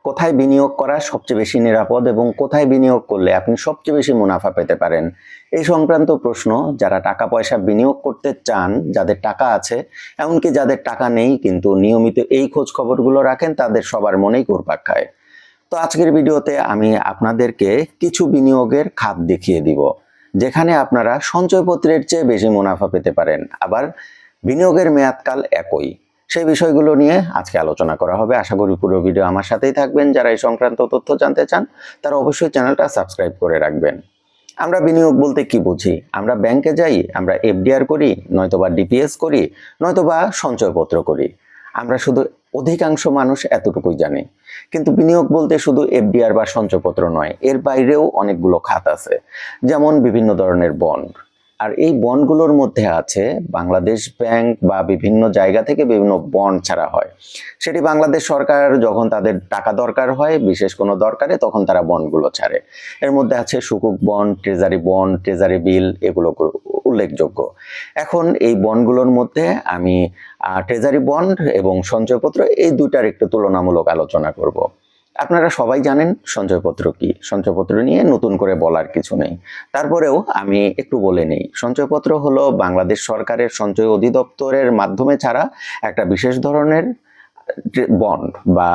কোথায় বিনিয়োগ করা সবচেয়ে বেশি নিরাপদ এবং কোথায় বিনিয়োগ করলে আপনি সবচেয়ে বেশি মুনাফা পেতে পারেন, এই সংক্রান্ত প্রশ্ন যারা টাকা পয়সা বিনিয়োগ করতে চান, যাদের টাকা আছে, এমনকি যাদের টাকা নেই কিন্তু নিয়মিত এই খোঁজ খবরগুলো রাখেন, তাদের সবার মনেই ঘুরপাক খায়। তো আজকের ভিডিওতে আমি আপনাদেরকে কিছু বিনিয়োগের খাত দেখিয়ে দিব যেখানে আপনারা সঞ্চয়পত্রের চেয়ে বেশি মুনাফা পেতে পারেন, আবার বিনিয়োগের মেয়াদকাল একই। সেই বিষয়গুলো নিয়ে আজকে আলোচনা করা হবে। আশা করি পুরো ভিডিও আমার সাথেই থাকবেন। যারা এই সংক্রান্ত তথ্য জানতে চান তারা অবশ্যই চ্যানেলটা সাবস্ক্রাইব করে রাখবেন। আমরা বিনিয়োগ বলতে কি বুঝি? আমরা ব্যাংকে যাই, আমরা এফডিআর করি, নয়তোবা ডিপিএস করি, নয়তোবা সঞ্চয়পত্র করি। আমরা শুধু অধিকাংশ মানুষ এতটুকুই জানি। কিন্তু বিনিয়োগ বলতে শুধু এফডিআর বা সঞ্চয়পত্র নয়, এর বাইরেও অনেকগুলো খাত আছে, যেমন বিভিন্ন ধরনের বন্ড। আর এই বন্ডগুলোর মধ্যে আছে বাংলাদেশ ব্যাংক বা বিভিন্ন জায়গা থেকে বিভিন্ন বন্ড ছাড়া হয়। সেটি বাংলাদেশ সরকার যখন তাদের টাকা দরকার হয়, বিশেষ কোনো দরকারে, তখন তারা বন্ডগুলো ছাড়ে। এর মধ্যে আছে সুকুক বন্ড, ট্রেজারি বিল, এগুলো উল্লেখযোগ্য। এখন এই বন্ডগুলোর মধ্যে আমি ট্রেজারি বন্ড এবং সঞ্চয়পত্র এই দুটার একটু তুলনামূলক আলোচনা করব। আপনারা সবাই জানেন সঞ্চয়পত্র কি। সঞ্চয়পত্র নিয়ে নতুন করে বলার কিছু নেই, তারপরেও আমি একটু বলে নেই। সঞ্চয়পত্র হলো বাংলাদেশ সরকারের সঞ্চয় অধিদপ্তরের মাধ্যমে ছাড়া একটা বিশেষ ধরনের বন্ড বা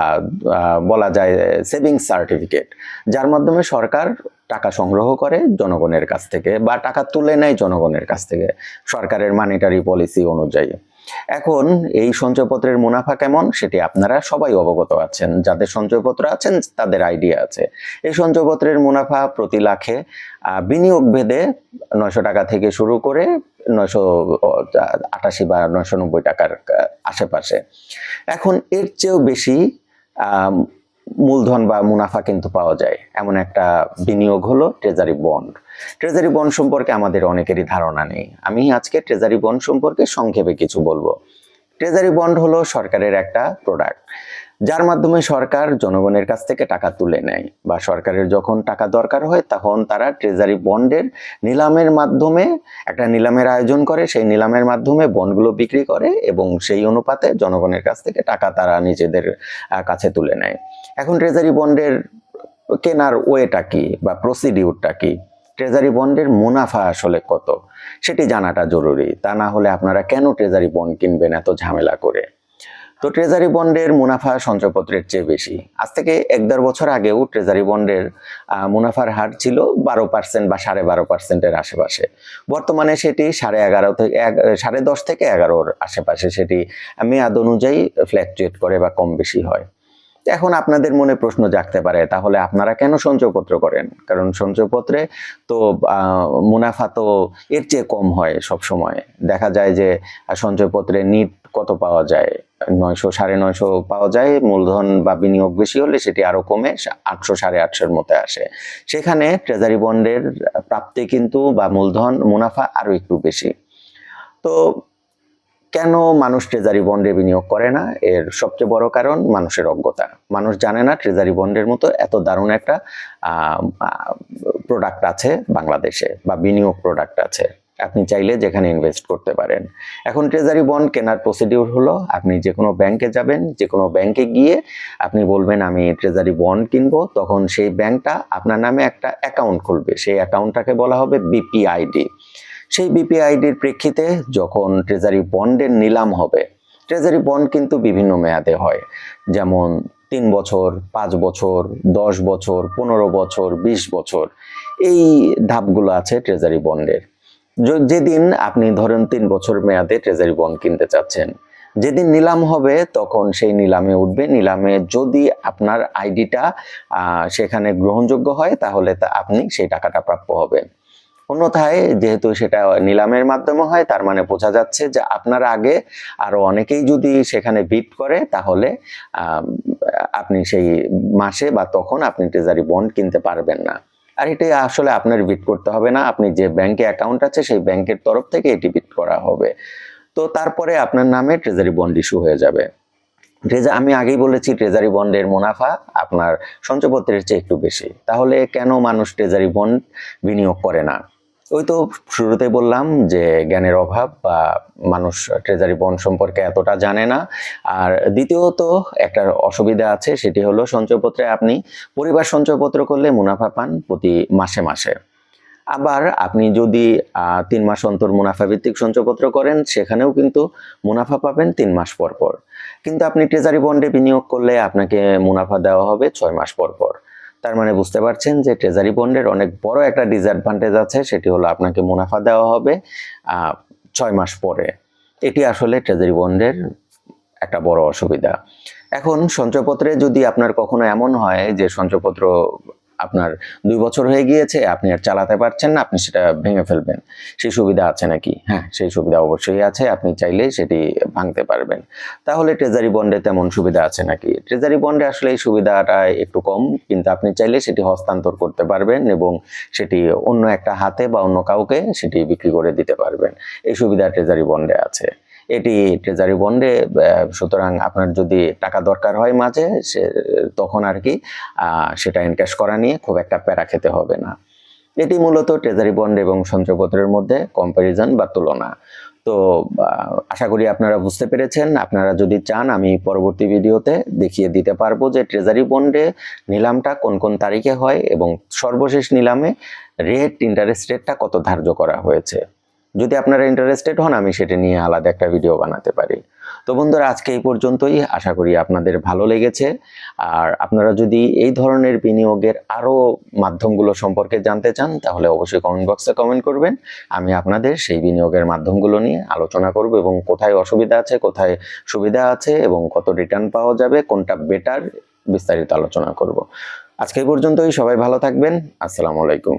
বলা যায় সেভিংস সার্টিফিকেট, যার মাধ্যমে সরকার টাকা সংগ্রহ করে জনগণের কাছ থেকে বা টাকা তুলে নেয় জনগণের কাছ থেকে সরকারের মানিটারি পলিসি অনুযায়ী। এখন এই সঞ্চয়পত্রের মুনাফা কেমন সেটি আপনারা সবাই অবগত আছেন। যাদের সঞ্চয়পত্র আছেন তাদের আইডিয়া আছে। এই সঞ্চয়পত্রের মুনাফা প্রতি লাখে বিনিয়োগ ভেদে 900 টাকা থেকে শুরু করে 988 বা 990 টাকার আশেপাশে। এখন এর চেয়েও বেশি মূলধন বা মুনাফা কিন্তু পাওয়া যায় এমন একটা বিনিয়োগ হলো ট্রেজারি বন্ড। ট্রেজারি বন্ড সম্পর্কে আমাদের অনেকেরই ধারণা নেই। আমি আজকে ট্রেজারি বন্ড সম্পর্কে সংক্ষেপে কিছু বলবো। ট্রেজারি বন্ড হলো সরকারের একটা প্রোডাক্ট, যার মাধ্যমে সরকার জনগণের কাছ থেকে টাকা তুলে নেয়, বা সরকারের যখন টাকা দরকার হয় তখন তারা ট্রেজারি বন্ডের নিলামের মাধ্যমে একটা নিলামের আয়োজন করে, সেই নিলামের মাধ্যমে বন্ডগুলো বিক্রি করে এবং সেই অনুপাতে জনগণের কাছ থেকে টাকা তারা নিজেদের কাছে তুলে নেয়। এখন ট্রেজারি বন্ডের কেনার ওয়েটা কি বা প্রসিডিউরটা কি, ট্রেজারি বন্ডের মুনাফা আসলে কত সেটি জানাটা জরুরি। তা না হলে আপনারা কেন ট্রেজারি বন্ড কিনবেন এত ঝামেলা করে? তো ট্রেজারি বন্ডের মুনাফা সঞ্চয়পত্রের চেয়ে বেশি। আজ থেকে 1-1.5 বছর আগেও ট্রেজারি বন্ডের মুনাফার হার ছিল 12% বা 12.5%-এর আশেপাশে। বর্তমানে সেটি 11.5 থেকে 10.5 থেকে 11-র আশেপাশে সেটি মেয়াদ অনুযায়ী ফ্ল্যাকচুয়েট করে বা কম বেশি হয়। এখন আপনাদের মনে প্রশ্ন জাগতে পারে, তাহলে আপনারা কেন সঞ্চয়পত্র করেন? কারণ সঞ্চয়পত্রে তো মুনাফা তো এর চেয়ে কম হয় সব সময়। দেখা যায় যে সঞ্চয়পত্রে নিট কত পাওয়া যায়, 900 950 পাওয়া যায়। মূলধন বা বিনিয়োগ বেশি হলে সেটি আরো কমে 800 850-এর মধ্যে আসে। সেখানে ট্রেজারি বন্ডের প্রাপ্তি কিন্তু বা মূলধন মুনাফা আরো একটু বেশি। তো কেন মানুষ ট্রেজারি বন্ডে বিনিয়োগ করে না? এর সবচেয়ে বড় কারণ মানুষের অজ্ঞতা। মানুষ জানে না ট্রেজারি বন্ডের মতো এত দারুণ একটা প্রোডাক্ট আছে বাংলাদেশে, বা বিনিয়োগ প্রোডাক্ট আছে। আপনি চাইলে যেখানে ইনভেস্ট করতে পারেন। এখন ট্রেজারি বন্ড কেনার প্রসিডিউর হলো, আপনি যে কোনো ব্যাংকে যাবেন, যে কোনো ব্যাংকে গিয়ে আপনি বলবেন আমি ট্রেজারি বন্ড কিনবো, তখন সেই ব্যাংকটা আপনার নামে একটা অ্যাকাউন্ট খুলবে। সেই অ্যাকাউন্টটাকে বলা হবে বিপিআইডি। সেই বিপিআইডির প্রেক্ষিতে যখন ট্রেজারি বন্ডের নিলাম হবে, ট্রেজারি বন্ড কিন্তু বিভিন্ন মেয়াদে হয়, যেমন 3 বছর, 5 বছর, 10 বছর, 15 বছর, 20 বছর, এই ধাপগুলো আছে ট্রেজারি বন্ডের। যেদিন আপনি ধরেন 3 বছর মেয়াদে ট্রেজারি বন্ড কিনতে চাচ্ছেন, যেদিন নিলাম হবে তখন সেই নিলামে উঠবে। নিলামে যদি আপনার আইডিটা সেখানে গ্রহণযোগ্য হয় তাহলে আপনি সেই টাকাটা প্রাপ্য হবেন। অন্যথায় যেহেতু সেটা নিলামের মাধ্যমে হয়, তার মানে বোঝা যাচ্ছে যে আপনার আগে আরো অনেকেই যদি সেখানে বিড করে তাহলে আপনি সেই মাসে বা তখন আপনি ট্রেজারি বন্ড কিনতে পারবেন না। আর এটি আসলে আপনার বিড করতে হবে না, আপনি যে ব্যাংকে অ্যাকাউন্ট আছে সেই ব্যাংকের তরফ থেকে এটি বিড করা হবে। তো তারপরে আপনার নামে ট্রেজারি বন্ড ইস্যু হয়ে যাবে। আমি আগেই বলেছি ট্রেজারি বন্ডের মুনাফা আপনার সঞ্চয়পত্রের চেয়ে একটু বেশি। তাহলে কেন মানুষ ট্রেজারি বন্ড বিনিয়োগ করে না? ওই তো শুরুতে বললাম যে জ্ঞানের অভাব বা মানুষ ট্রেজারি বন্ড সম্পর্কে এতটা জানে না। আর দ্বিতীয়ত একটা অসুবিধা আছে, সেটি হলো সঞ্চয়পত্রে আপনি পরিবার সঞ্চয়পত্র করলে মুনাফা পান প্রতি মাসে মাসে। আবার আপনি যদি ৩ মাস অন্তর মুনাফা ভিত্তিক সঞ্চয়পত্র করেন, সেখানেও কিন্তু মুনাফা পাবেন ৩ মাস পর পর। কিন্তু আপনি ট্রেজারি বন্ডে বিনিয়োগ করলে আপনাকে মুনাফা দেওয়া হবে ৬ মাস পর পর। তার মানে বুঝতে পারছেন যে ট্রেজারি বন্ডের অনেক বড় একটা ডিসঅ্যাডভান্টেজ আছে, সেটি হলো আপনাকে মুনাফা দেওয়া হবে ৬ মাস পরে। এটি আসলে ট্রেজারি বন্ডের একটা বড় অসুবিধা। এখন সঞ্চয়পত্রে যদি আপনার কখনো এমন হয় যে সঞ্চয়পত্র আপনার ২ বছর হয়ে গিয়েছে, আপনি আর চালাতে পারছেন না, আপনি সেটা ভেঙে ফেলবেন। সেই সুবিধা আছে নাকি? হ্যাঁ, সেই সুবিধা অবশ্যই আছে। আপনি চাইলেই সেটি ভাঙতে পারবেন। তাহলে ট্রেজারি বন্ডে তেমন সুবিধা আছে নাকি? ট্রেজারি বন্ডে আসলে এই সুবিধাটা একটু কম, কিন্তু আপনি চাইলে সেটি হস্তান্তর করতে পারবেন এবং সেটি অন্য একটা হাতে বা অন্য কাউকে সেটি বিক্রি করে দিতে পারবেন। এই সুবিধা ট্রেজারি বন্ডে আছে। এটি ট্রেজারি বন্ডে সুতরাং আপনার যদি টাকা দরকার হয় মাঝে তখন আর কি সেটা এনক্যাশ করা নিয়ে খুব একটা প্যারা খেতে হবে না। এটি মূলত ট্রেজারি বন্ড এবং সঞ্চয়পত্রের মধ্যে কম্প্যারিজন বা তুলনা। তো আশা করি আপনারা বুঝতে পেরেছেন। আপনারা যদি চান আমি পরবর্তী ভিডিওতে দেখিয়ে দিতে পারবো যে ট্রেজারি বন্ডে নিলামটা কোন কোন তারিখে হয় এবং সর্বশেষ নিলামে ইন্টারেস্ট রেটটা কত ধার্য করা হয়েছে। যদি আপনারা ইন্টারেস্টেড হন, আমি সেটা নিয়ে আলাদা একটা ভিডিও বানাতে পারি। তো বন্ধুরা, আজকে এই পর্যন্তই। আশা করি আপনাদের ভালো লেগেছে। আর আপনারা যদি এই ধরনের বিনিয়োগের আরও মাধ্যমগুলো সম্পর্কে জানতে চান, তাহলে অবশ্যই কমেন্ট বক্সে কমেন্ট করবেন। আমি আপনাদের সেই বিনিয়োগের মাধ্যমগুলো নিয়ে আলোচনা করব এবং কোথায় অসুবিধা আছে, কোথায় সুবিধা আছে এবং কত রিটার্ন পাওয়া যাবে, কোনটা বেটার, বিস্তারিত আলোচনা করব। আজকে এই পর্যন্তই। সবাই ভালো থাকবেন। আসসালামু আলাইকুম।